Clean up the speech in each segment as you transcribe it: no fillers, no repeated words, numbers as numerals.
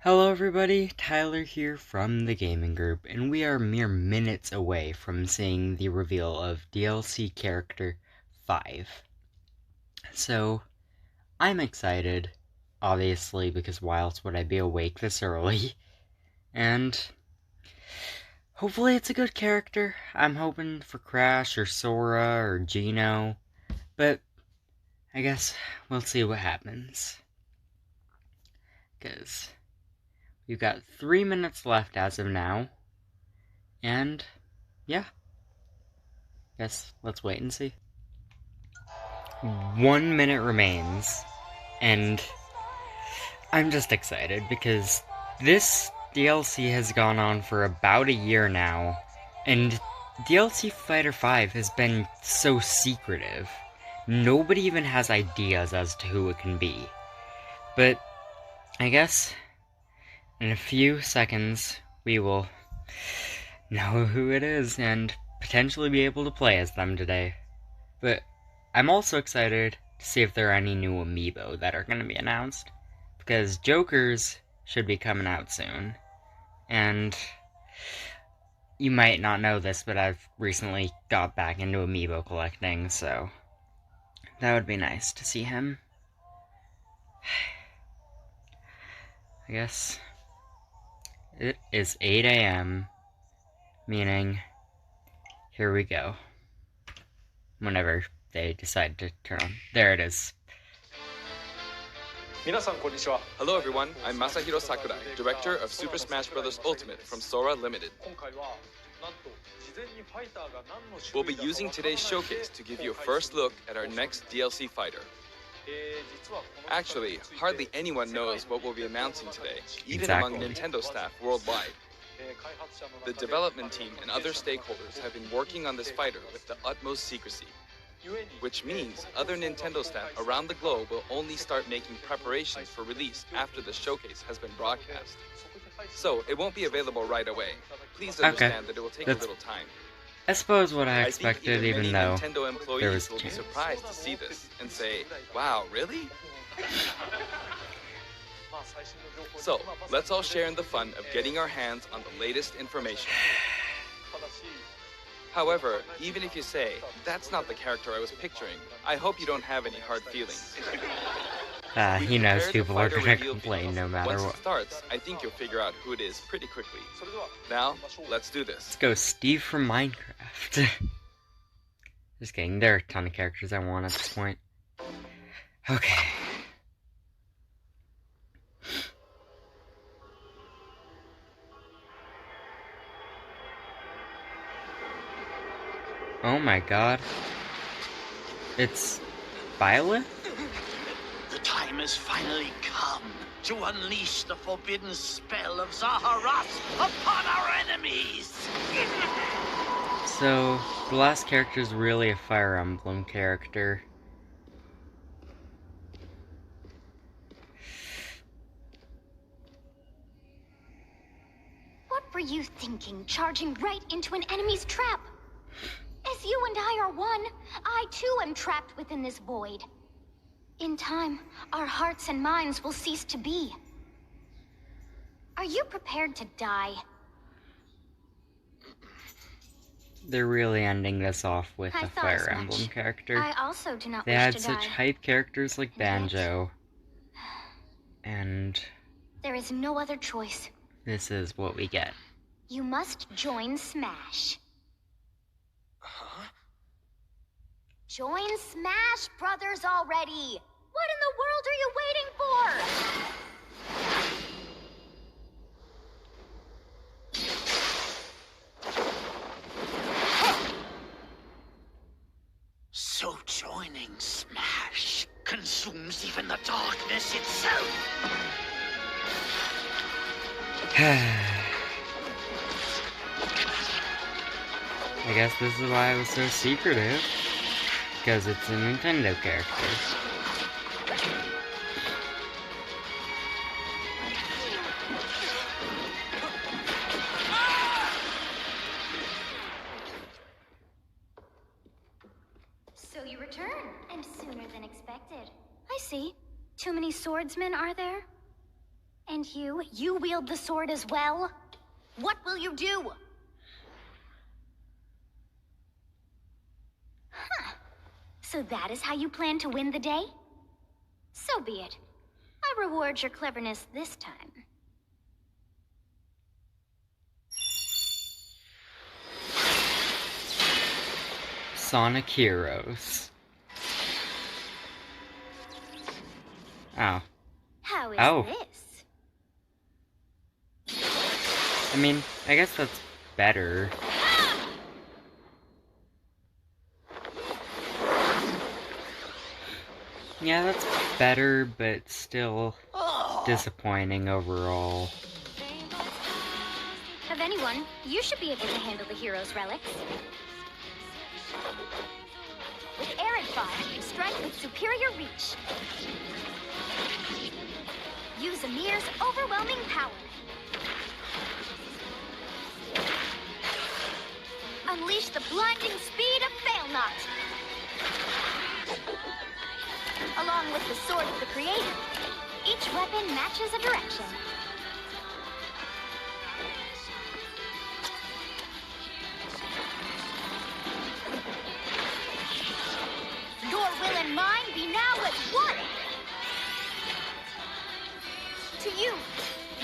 Hello everybody, Tyler here from the Gaming Group, and we are mere minutes away from seeing the reveal of DLC character 5. So, I'm excited, obviously, because why else would I be awake this early? And hopefully it's a good character. I'm hoping for Crash or Sora or Geno, but I guess we'll see what happens. Because we've got 3 minutes left as of now, and yeah. Guess let's wait and see. 1 minute remains, and I'm just excited because this DLC has gone on for about a year now, and DLC Fighter 5 has been so secretive. Nobody even has ideas as to who it can be. But I guess in a few seconds we will know who it is and potentially be able to play as them today. But I'm also excited to see if there are any new amiibo that are going to be announced, because Jokers should be coming out soon, and you might not know this, but I've recently got back into amiibo collecting, so that would be nice to see him. I guess it is 8 a.m., meaning here we go. Whenever they decide to turn on. There it is. Hello everyone, I'm Masahiro Sakurai, director of Super Smash Bros. Ultimate from Sora Limited. We'll be using today's showcase to give you a first look at our next DLC fighter. Actually, hardly anyone knows what we'll be announcing today, even among Nintendo staff worldwide. The development team and other stakeholders have been working on this fighter with the utmost secrecy, which means other Nintendo staff around the globe will only start making preparations for release after the showcase has been broadcast. So, it won't be available right away. Please understand that it will take a little time. I suppose what I expected, even even many though Nintendo employees will be surprised to see this and say, wow, really? So, let's all share in the fun of getting our hands on the latest information. However, even if you say, that's not the character I was picturing, I hope you don't have any hard feelings. he knows people are gonna complain no matter Once what. it starts, I think you'll figure out who it is pretty quickly. Now, let's do this. Let's go Steve from Minecraft. Just kidding, there are a ton of characters I want at this point. Okay. Oh my god. It's Violet? The time has finally come to unleash the forbidden spell of Zaharas upon our enemies! So, the last character is really a Fire Emblem character. What were you thinking, charging right into an enemy's trap? As you and I are one, I too am trapped within this void. In time, our hearts and minds will cease to be. Are you prepared to die? They're really ending this off with I a thought Fire as Emblem much. character. I also do not They wish had to such die. hype characters like And yet- Banjo, and There is no other choice. this is what we get. You must join Smash. Huh? Join Smash Brothers already! What in the world are you waiting for? So joining Smash consumes even the darkness itself! I guess this is why it was so secretive, because it's a Nintendo character. So you return, and sooner than expected. I see. Too many swordsmen, are there? And you wield the sword as well? What will you do? Huh. So that is how you plan to win the day? So be it. I reward your cleverness this time. Sonic Heroes. Oh. How is this? I mean, I guess that's better. Yeah, that's better, but still disappointing overall. Of anyone, you should be able to handle the hero's relics. With Arid Fire, you strike with superior reach. Use Amir's overwhelming power. Unleash the blinding speed of Failnaught. Along with the Sword of the Creator, each weapon matches a direction. Your will and mine be now as one! To you,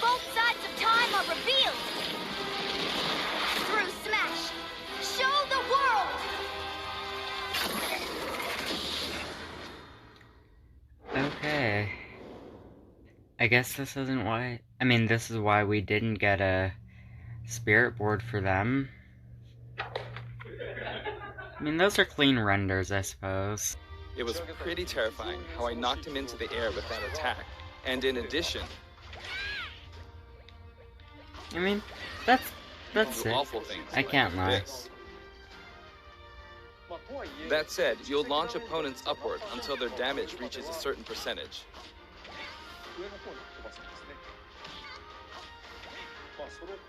both sides of time are revealed! Through Smash, show the world! Okay. I guess this isn't why... I mean, this is why we didn't get a spirit board for them. I mean, those are clean renders, I suppose. It was pretty terrifying how I knocked him into the air with that attack. And in addition, I mean, that's do it. awful things I can't like lie. this. That said, you'll launch opponents upward until their damage reaches a certain percentage.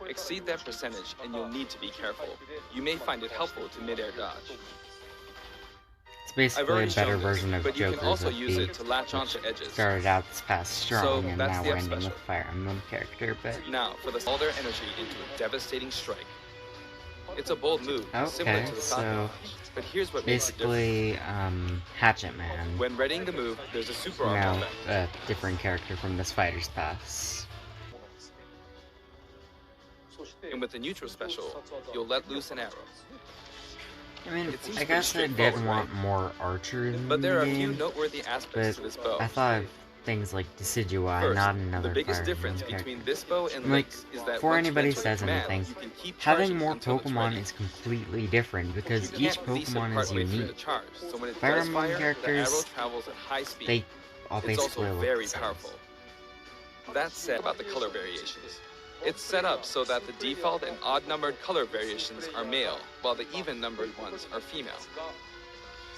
Exceed that percentage and you'll need to be careful. You may find it helpful to mid-air dodge. It's I've basically a already better shown this, version of but you can Joker's also of use the it to latch onto edges. started out this past strong, and that's now the we're up ending with special. Fire Emblem character, but... Now, for all their energy into a devastating strike. It's a bold move, similar Okay, to the so... Falcon. But here's what makes it different. Basically, Hatchet Man. When readying the move, there's a super arm Now, effect. a different character from this fighter's pass. And with the neutral special, you'll let loose an arrow. I mean, It seems I pretty guess I did straightforward, want right? more archers in But there are the a few game, noteworthy aspects to this bow. I thought of things like Decidueye, First, not another the biggest Fire difference Emblem between character. this bow and Like, Link's is that before once you anybody enter the says command, anything, you can keep having charging more until it's Pokemon ready. is completely different because You each can't release it Pokemon is partway through the unique. charge, so when it Fire does Emblem fire, the characters, arrow travels at high speed. They all It's basically also look very the same. powerful. That said about the color variations. It's set up so that the default and odd-numbered color variations are male, while the even-numbered ones are female.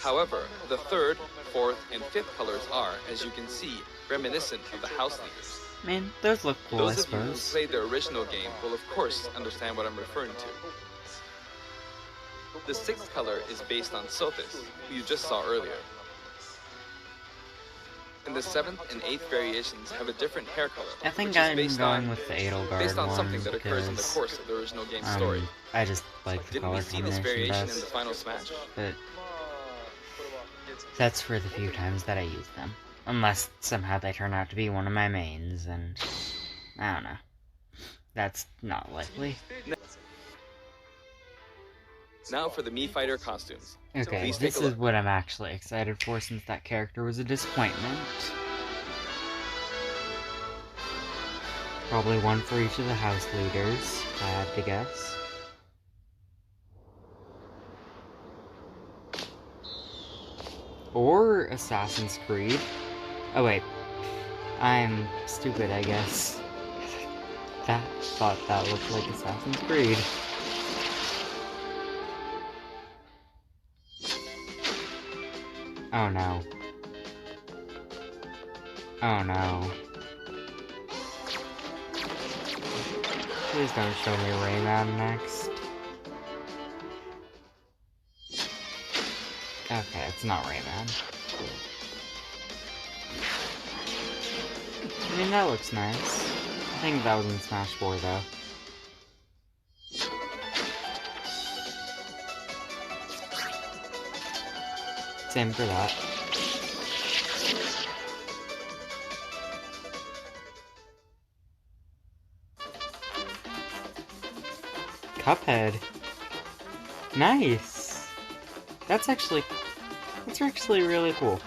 However, the third, fourth, and fifth colors are, as you can see, reminiscent of the house leaders. Man, those look cool, I Those of you who suppose. played the original game will of course understand what I'm referring to. The sixth color is based on Sothis, who you just saw earlier. And the seventh and eighth variations have a different hair color, I think which is I'm based going on, with the Edelgard based on one something that occurs in the because, course of the original game story. I just like the Didn't color we see this combination variation in the best, final Smash? but that's for the few times that I use them. Unless somehow they turn out to be one of my mains, and I don't know. That's not likely. Now for the Mii Fighter costumes. Okay, Please take this a is look. what I'm actually excited for since that character was a disappointment. Probably one for each of the house leaders, if I had to guess. Or Assassin's Creed. Oh wait, I'm stupid, I guess. Thought that looked like Assassin's Creed. Oh no. Oh no. Please don't show me Rayman next. Okay, it's not Rayman. I mean, that looks nice. think that was in Smash 4 though. Same for that. Cuphead. Nice! That's actually really cool.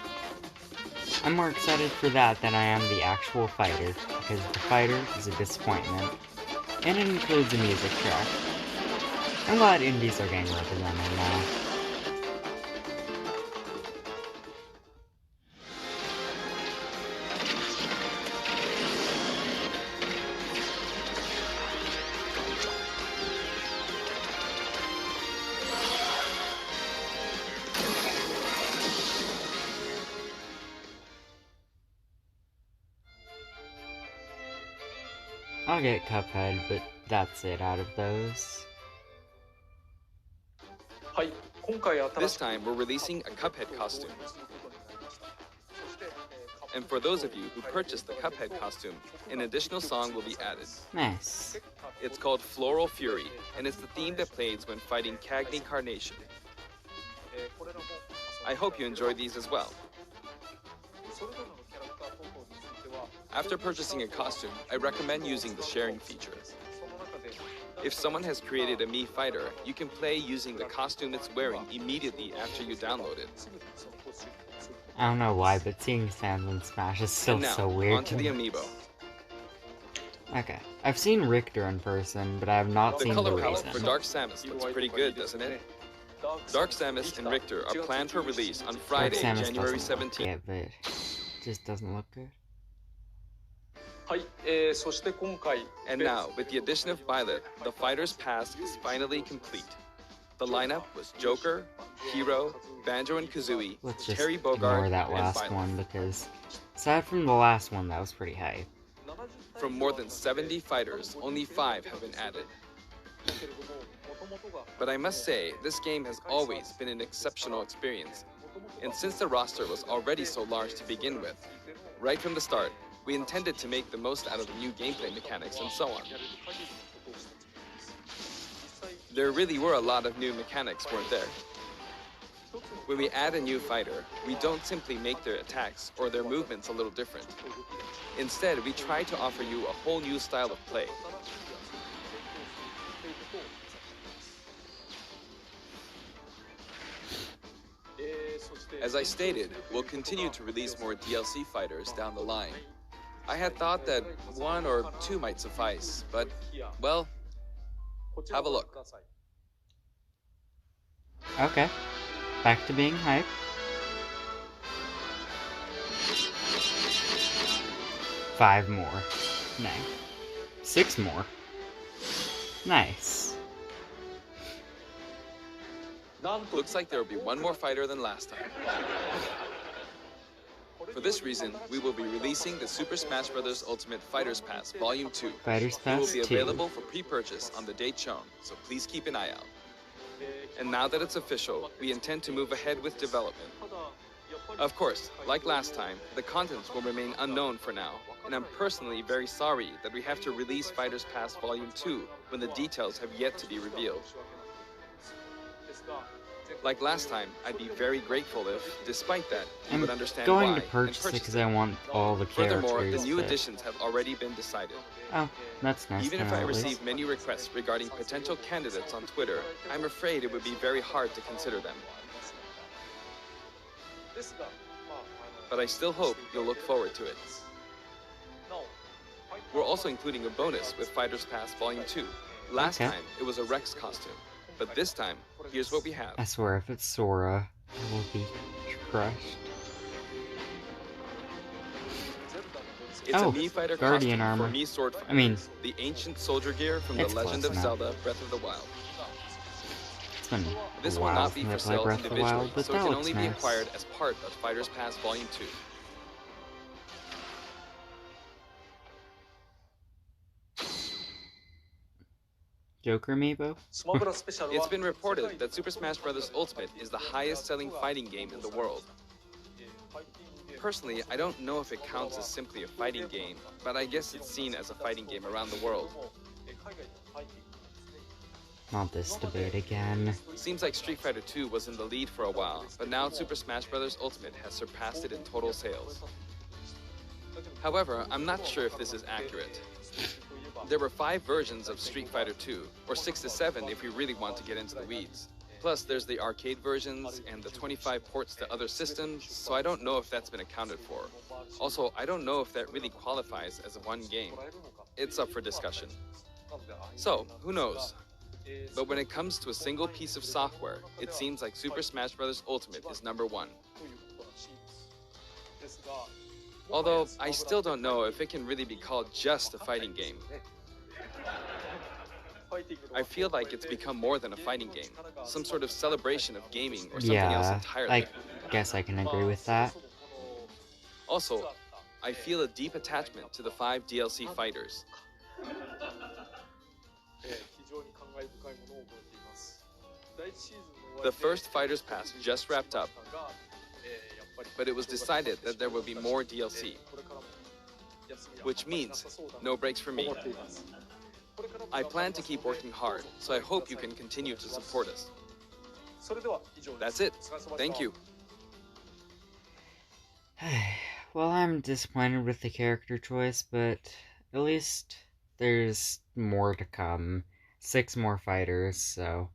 I'm more excited for that than I am the actual fighter, because the fighter is a disappointment. And it includes a music track. I'm glad indies are getting represented now. I'll get Cuphead, but that's it out of those. This time, we're releasing a Cuphead costume. And for those of you who purchased the Cuphead costume, an additional song will be added. Nice. It's called Floral Fury, and it's the theme that plays when fighting Cagney Carnation. I hope you enjoy these as well. After purchasing a costume, I recommend using the sharing feature. If someone has created a Mii fighter, you can play using the costume it's wearing immediately after you download it. I don't know why, but seeing Sans in Smash is still so weird. Onto the amiibo. Okay, I've seen Richter in person, but I have not seen the color palette reason. for Dark Samus looks pretty good, doesn't it? Dark Samus and Richter are planned for release on Friday, Dark Samus January doesn't look 17th. good, but it just doesn't look good. And now, with the addition of Violet, the Fighters Pass is finally complete. The lineup was Joker, Hero, Banjo and Kazooie, Let's just Terry Bogard, ignore that and last Violet. one, because aside from the last one, that was pretty hype. From more than 70 fighters, only 5 have been added. But I must say, this game has always been an exceptional experience. And since the roster was already so large to begin with, right from the start, we intended to make the most out of the new gameplay mechanics and so on. There really were a lot of new mechanics, weren't there? When we add a new fighter, we don't simply make their attacks or their movements a little different. Instead, we try to offer you a whole new style of play. As I stated, we'll continue to release more DLC fighters down the line. I had thought that 1 or 2 might suffice, but, well, have a look. Okay, back to being hype. Five more. Nice. 6 more. Nice. Looks like there will be 1 more fighter than last time. For this reason, we will be releasing the Super Smash Bros. Ultimate Fighters Pass Volume 2. Fighters It will Pass be 2. available for pre-purchase on the date shown, so please keep an eye out. And now that it's official, we intend to move ahead with development. Of course, like last time, the contents will remain unknown for now, and I'm personally very sorry that we have to release Fighters Pass Volume 2 when the details have yet to be revealed. Like last time, I'd be very grateful if, despite that, you would understand why going to and purchase it because I them. want all the characters. Furthermore, the new but- additions have already been decided. Oh, that's nice. Even to if know I at least. receive many requests regarding potential candidates on Twitter, I'm afraid it would be very hard to consider them. But I still hope you'll look forward to it. We're also including a bonus with Fighters Pass Volume 2. Last Okay. time, it was a Rex costume. But this time, here's what we have. I swear, if it's Sora, I will be crushed. It's Oh, a Mii Fighter Guardian costume armor. for Mii Sword Fighter. I mean, the ancient soldier gear from The it's Legend close of enough. Zelda Breath of the Wild. It's been This a will while not be since I for played sale Breath of the individually, Wild, but so that it can looks only be nice. acquired as part of Fighters Pass Volume 2. Joker amiibo? It's been reported that Super Smash Bros. Ultimate is the highest-selling fighting game in the world. Personally, I don't know if it counts as simply a fighting game, but I guess it's seen as a fighting game around the world. Not this debate again. Seems like Street Fighter II was in the lead for a while, but now Super Smash Bros. Ultimate has surpassed it in total sales. However, I'm not sure if this is accurate. There were 5 versions of Street Fighter II, or 6 to 7 if we really want to get into the weeds. Plus, there's the arcade versions and the 25 ports to other systems, so I don't know if that's been accounted for. Also, I don't know if that really qualifies as one game. It's up for discussion. So, who knows? But when it comes to a single piece of software, it seems like Super Smash Bros. Ultimate is #1. Although, I still don't know if it can really be called just a fighting game. I feel like it's become more than a fighting game, some sort of celebration of gaming or something else entirely. I guess I can agree with that. Also, I feel a deep attachment to the 5 DLC fighters. The first Fighters Pass just wrapped up, but it was decided that there will be more DLC, which means no breaks for me. I plan to keep working hard, so I hope you can continue to support us. That's it. Thank you. Well, I'm disappointed with the character choice, but at least there's more to come. 6 more fighters, so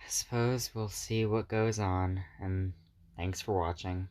I suppose we'll see what goes on, and thanks for watching.